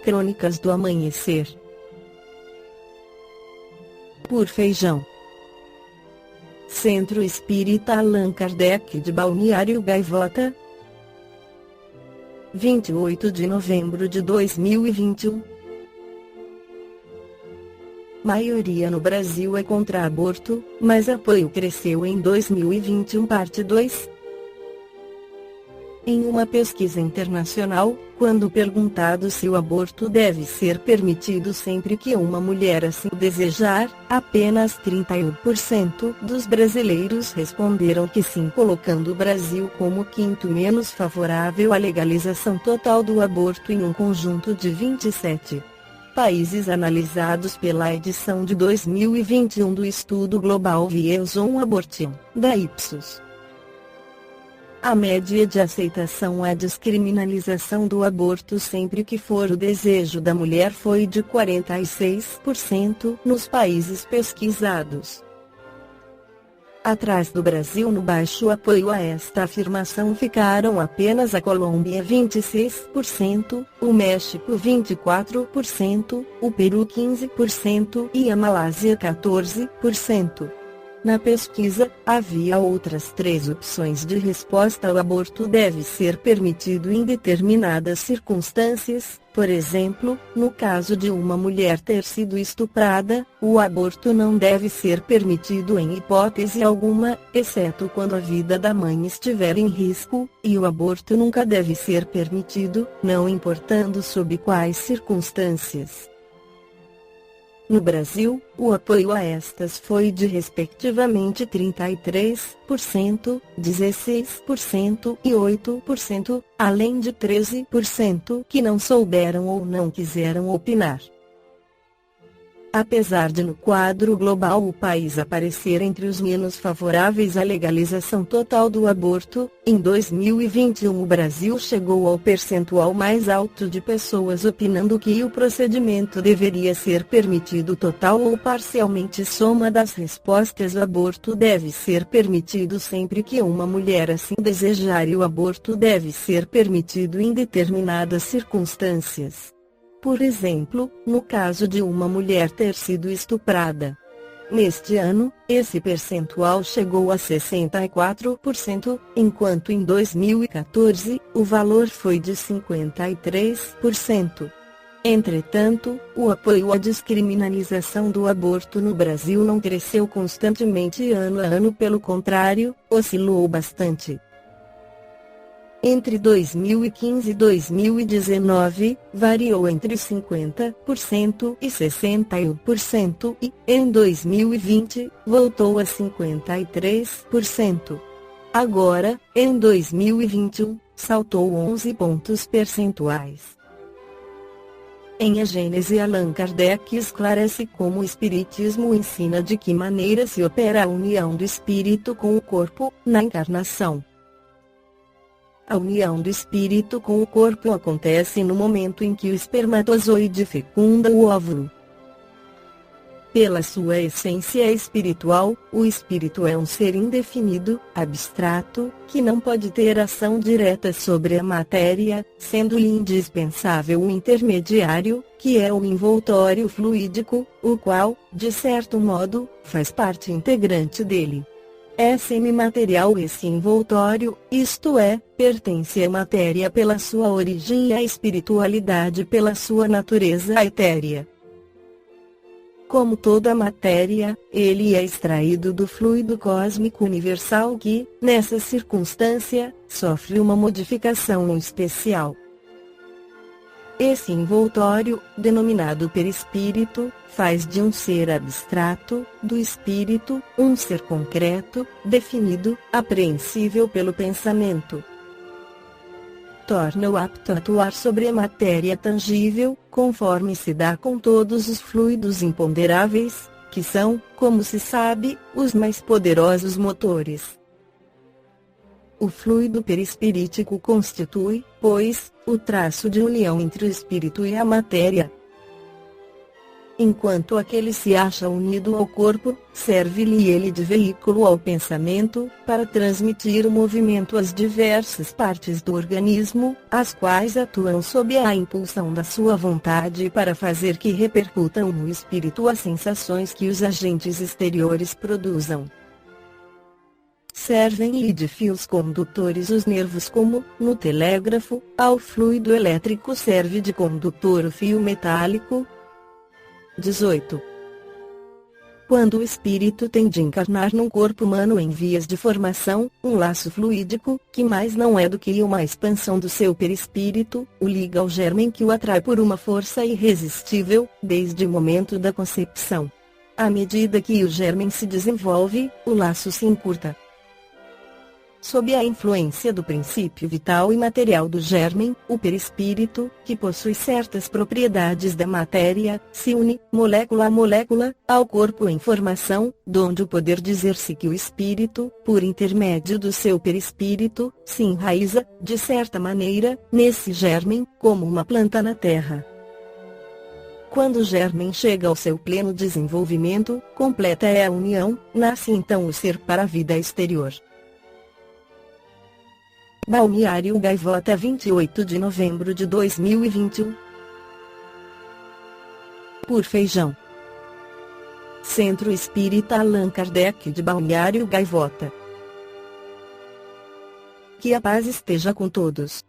Crônicas do Amanhecer. Por Feijão. Centro Espírita Allan Kardec de Balneário Gaivota, 28 de novembro de 2021. Maioria no Brasil é contra aborto, mas apoio cresceu em 2021. Parte 2. Em uma pesquisa internacional, quando perguntado se o aborto deve ser permitido sempre que uma mulher assim desejar, apenas 31% dos brasileiros responderam que sim, colocando o Brasil como o quinto menos favorável à legalização total do aborto em um conjunto de 27 países analisados pela edição de 2021 do estudo Global Views on Abortion, da Ipsos. A média de aceitação à descriminalização do aborto sempre que for o desejo da mulher foi de 46% nos países pesquisados. Atrás do Brasil no baixo apoio a esta afirmação ficaram apenas a Colômbia 26%, o México 24%, o Peru 15% e a Malásia 14%. Na pesquisa, havia outras 3 opções de resposta: o aborto deve ser permitido em determinadas circunstâncias, por exemplo, no caso de uma mulher ter sido estuprada, o aborto não deve ser permitido em hipótese alguma, exceto quando a vida da mãe estiver em risco, e o aborto nunca deve ser permitido, não importando sob quais circunstâncias. No Brasil, o apoio a estas foi de respectivamente 33%, 16% e 8%, além de 13% que não souberam ou não quiseram opinar. Apesar de no quadro global o país aparecer entre os menos favoráveis à legalização total do aborto, em 2021 o Brasil chegou ao percentual mais alto de pessoas opinando que o procedimento deveria ser permitido total ou parcialmente. Soma das respostas: o aborto deve ser permitido sempre que uma mulher assim desejar, e o aborto deve ser permitido em determinadas circunstâncias. Por exemplo, no caso de uma mulher ter sido estuprada. Neste ano, esse percentual chegou a 64%, enquanto em 2014, o valor foi de 53%. Entretanto, o apoio à descriminalização do aborto no Brasil não cresceu constantemente ano a ano, pelo contrário, oscilou bastante. Entre 2015 e 2019, variou entre 50% e 61% e, em 2020, voltou a 53%. Agora, em 2021, saltou 11 pontos percentuais. Em A Gênese, Allan Kardec esclarece como o Espiritismo ensina de que maneira se opera a união do espírito com o corpo, na encarnação. A união do espírito com o corpo acontece no momento em que o espermatozoide fecunda o óvulo. Pela sua essência espiritual, o espírito é um ser indefinido, abstrato, que não pode ter ação direta sobre a matéria, sendo-lhe indispensável um intermediário, que é o envoltório fluídico, o qual, de certo modo, faz parte integrante dele. É semimaterial esse envoltório, isto é, pertence à matéria pela sua origem e à espiritualidade pela sua natureza etérea. Como toda matéria, ele é extraído do fluido cósmico universal que, nessa circunstância, sofre uma modificação especial. Esse envoltório, denominado perispírito, faz de um ser abstrato, do espírito, um ser concreto, definido, apreensível pelo pensamento. Torna-o apto a atuar sobre a matéria tangível, conforme se dá com todos os fluidos imponderáveis, que são, como se sabe, os mais poderosos motores. O fluido perispirítico constitui, pois, o traço de união entre o espírito e a matéria. Enquanto aquele se acha unido ao corpo, serve-lhe ele de veículo ao pensamento, para transmitir o movimento às diversas partes do organismo, as quais atuam sob a impulsão da sua vontade para fazer que repercutam no espírito as sensações que os agentes exteriores produzam. Servem-lhe de fios condutores os nervos como, no telégrafo, ao fluido elétrico serve de condutor o fio metálico. 18. Quando o espírito tem de encarnar num corpo humano em vias de formação, um laço fluídico, que mais não é do que uma expansão do seu perispírito, o liga ao germen que o atrai por uma força irresistível, desde o momento da concepção. À medida que o germen se desenvolve, o laço se encurta. Sob a influência do princípio vital e material do germen, o perispírito, que possui certas propriedades da matéria, se une, molécula a molécula, ao corpo em formação, donde o poder dizer-se que o espírito, por intermédio do seu perispírito, se enraiza, de certa maneira, nesse germen, como uma planta na terra. Quando o germen chega ao seu pleno desenvolvimento, completa é a união, nasce então o ser para a vida exterior. Balneário Gaivota, 28 de novembro de 2021. Por Feijão. Centro Espírita Allan Kardec de Balneário Gaivota. Que a paz esteja com todos.